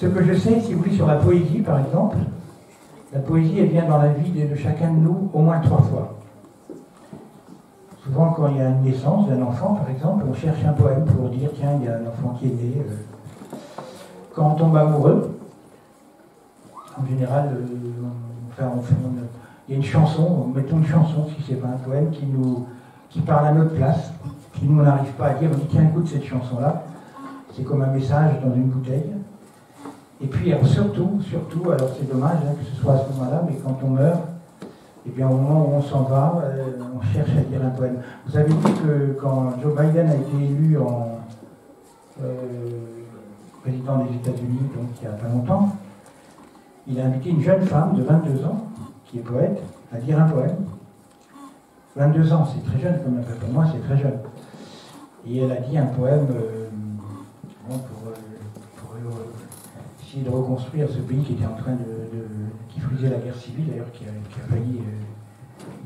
Ce que je sais, si vous voulez, sur la poésie, par exemple, la poésie, elle vient dans la vie de chacun de nous au moins 3 fois. Souvent, quand il y a une naissance d'un enfant, par exemple, on cherche un poème pour dire, tiens, il y a un enfant qui est né. Quand on tombe amoureux, en général, il y a une chanson, mettons une chanson, si c'est pas un poème, qui parle à notre place, qui nous n'arrive pas à dire, on dit, tiens, écoute cette chanson-là, c'est comme un message dans une bouteille. Et puis, alors, surtout, alors c'est dommage hein, que ce soit à ce moment-là, mais quand on meurt, et bien au moment où on s'en va, on cherche à dire un poème. Vous avez vu que quand Joe Biden a été élu en président des États-Unis, donc il n'y a pas longtemps, il a invité une jeune femme de 22 ans, qui est poète, à dire un poème. 22 ans, c'est très jeune quand même, pour moi c'est très jeune. Et elle a dit un poème pour essayer de reconstruire ce pays qui était en train qui faisait la guerre civile, d'ailleurs, qui a failli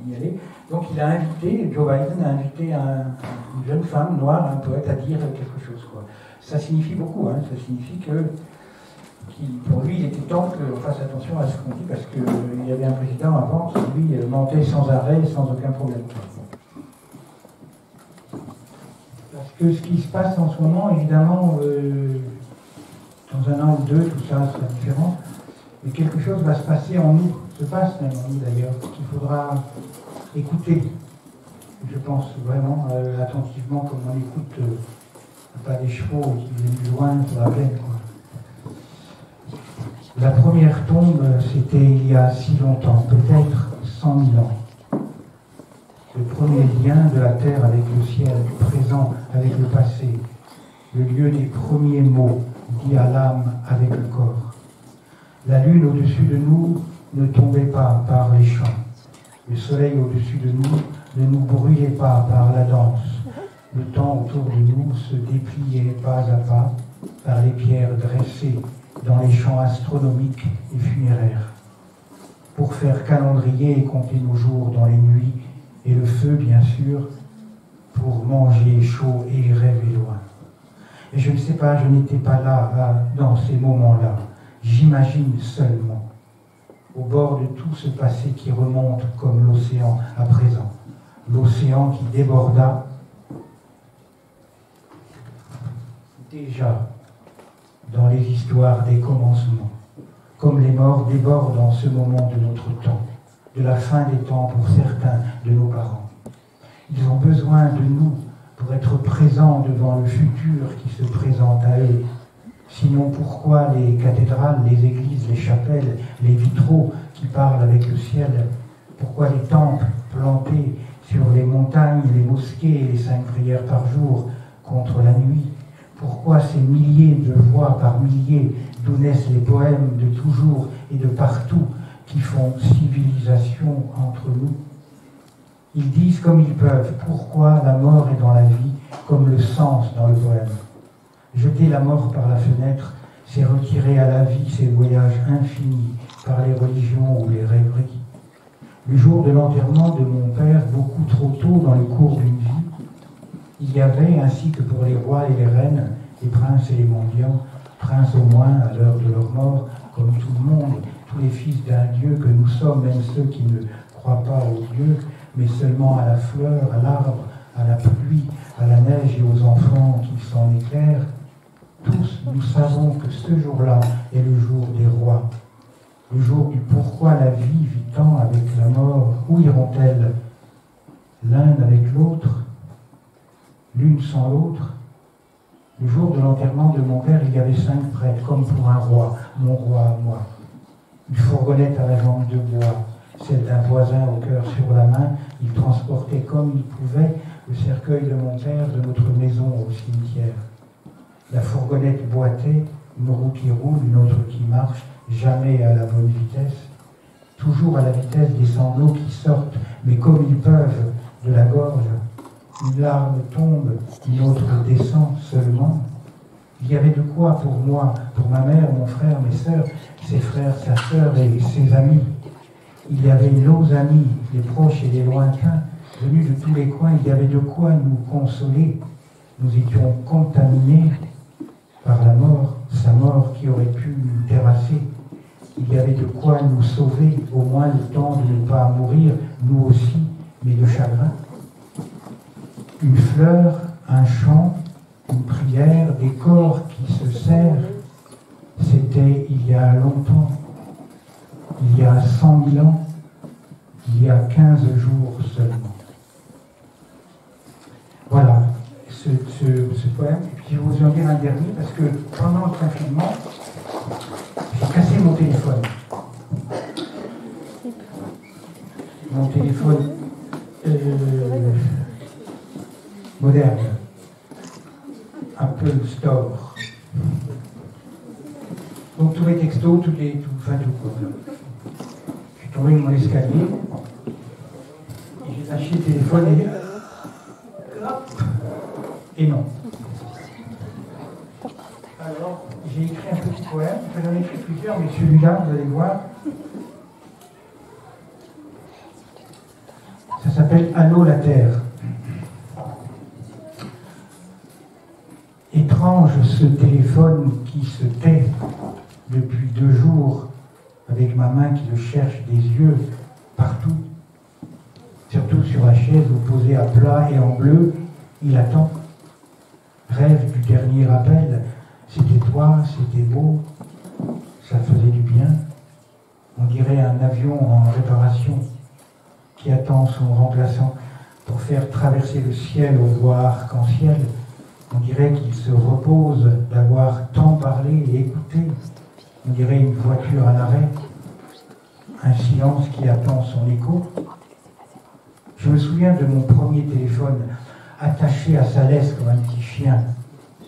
y aller. Donc il a invité, Joe Biden a invité une jeune femme noire, un poète, à dire quelque chose, quoi. Ça signifie beaucoup, hein, ça signifie que pour lui, il était temps qu'on fasse attention à ce qu'on dit, parce qu'il y avait un président avant qui, lui, mentait sans arrêt, sans aucun problème. Parce que ce qui se passe en ce moment, évidemment, dans un an ou deux, tout ça sera différent, mais quelque chose va se passer en nous, se passe même en nous d'ailleurs, qu'il faudra écouter, je pense vraiment, attentivement, comme on écoute pas des chevaux qui viennent du loin sur la plaine, quoi. La première tombe, c'était il y a si longtemps, peut-être 100 000 ans. Le premier lien de la terre avec le ciel, le présent avec le passé, le lieu des premiers mots dits à l'âme avec le corps. La lune au-dessus de nous ne tombait pas par les champs. Le soleil au-dessus de nous ne nous brûlait pas par la danse. Le temps autour de nous se dépliait pas à pas par les pierres dressées dans les champs astronomiques et funéraires, pour faire calendrier et compter nos jours dans les nuits, et le feu, bien sûr, pour manger chaud et rêver loin. Et je ne sais pas, je n'étais pas là, dans ces moments-là. J'imagine seulement, au bord de tout ce passé qui remonte comme l'océan à présent, l'océan qui déborda déjà dans les histoires des commencements, comme les morts débordent en ce moment de notre temps, de la fin des temps pour certains de nos parents. Ils ont besoin de nous pour être présents devant le futur qui se présente à eux. Sinon, pourquoi les cathédrales, les églises, les chapelles, les vitraux qui parlent avec le ciel? Pourquoi les temples plantés sur les montagnes, les mosquées et les 5 prières par jour contre la nuit? Pourquoi ces milliers de voix par milliers d'où naissent les poèmes de toujours et de partout qui font civilisation entre nous? Ils disent comme ils peuvent pourquoi la mort est dans la vie comme le sens dans le poème. Jeter la mort par la fenêtre, c'est retirer à la vie ces voyages infinis par les religions ou les rêveries. Le jour de l'enterrement de mon père, beaucoup trop tôt dans le cours d'une vie, il y avait, ainsi que pour les rois et les reines, les princes et les mendiants, princes au moins à l'heure de leur mort, comme tout le monde, tous les fils d'un Dieu que nous sommes, même ceux qui ne croient pas au Dieu, mais seulement à la fleur, à l'arbre, à la pluie, à la neige et aux enfants qui s'en éclairent. Tous, nous savons que ce jour-là est le jour des rois, le jour du pourquoi la vie vit tant avec la mort. Où iront-elles? L'un avec l'autre, l'une sans l'autre. Le jour de l'enterrement de mon père, il y avait 5 prêtres, comme pour un roi, mon roi à moi. Une fourgonnette à la jambe de bois, celle d'un voisin au cœur sur la main. Il transportait comme il pouvait le cercueil de mon père de notre maison au cimetière. La fourgonnette boitait, une roue qui roule, une autre qui marche, jamais à la bonne vitesse, toujours à la vitesse des sanglots qui sortent, mais comme ils peuvent, de la gorge. Une larme tombe, une autre descend seulement. Il y avait de quoi pour moi, pour ma mère, mon frère, mes sœurs, ses frères, sa sœur et ses amis. Il y avait nos amis, les proches et les lointains, venus de tous les coins. Il y avait de quoi nous consoler. Nous étions contaminés par la mort, sa mort qui qui aurait pu nous terrasser. Il y avait de quoi nous sauver, au moins le temps de ne pas mourir, nous aussi, mais de chagrin. Une fleur, un chant, une prière, des corps qui se serrent, c'était il y a longtemps, il y a 100 000 ans, il y a 15 jours seulement. Voilà, ce poème. Et puis je vais vous en dire un dernier, parce que pendant le confinement, j'ai cassé mon téléphone. Mon téléphone moderne, Apple Store. Donc tous les textos, tout quoi. Je suis tombé de mon escalier, et j'ai lâché le téléphone et hop, et non. Alors j'ai écrit un petit poème, j'en ai écrit plusieurs, mais celui-là, vous allez voir, ça s'appelle Allô la Terre. Étrange ce téléphone qui se tait depuis 2 jours, avec ma main qui le cherche des yeux partout, surtout sur la chaise posée à plat et en bleu, il attend. Rêve du dernier appel, c'était toi, c'était beau, ça faisait du bien. On dirait un avion en réparation qui attend son remplaçant pour faire traverser le ciel aux voies arc-en-ciel. On dirait qu'il se repose d'avoir tant parlé et écouté. On dirait une voiture à l'arrêt, un silence qui attend son écho. Je me souviens de mon premier téléphone, attaché à sa laisse comme un petit chien.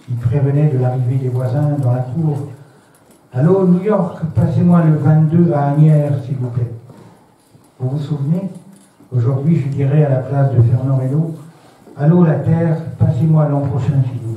Il prévenait de l'arrivée des voisins dans la cour. « Allô, New York, passez-moi le 22 à Asnières, s'il vous plaît. » Vous vous souvenez? Aujourd'hui, je dirais à la place de Fernand Reynaud, « Allô, la Terre, passez-moi l'an prochain, s'il vous plaît. »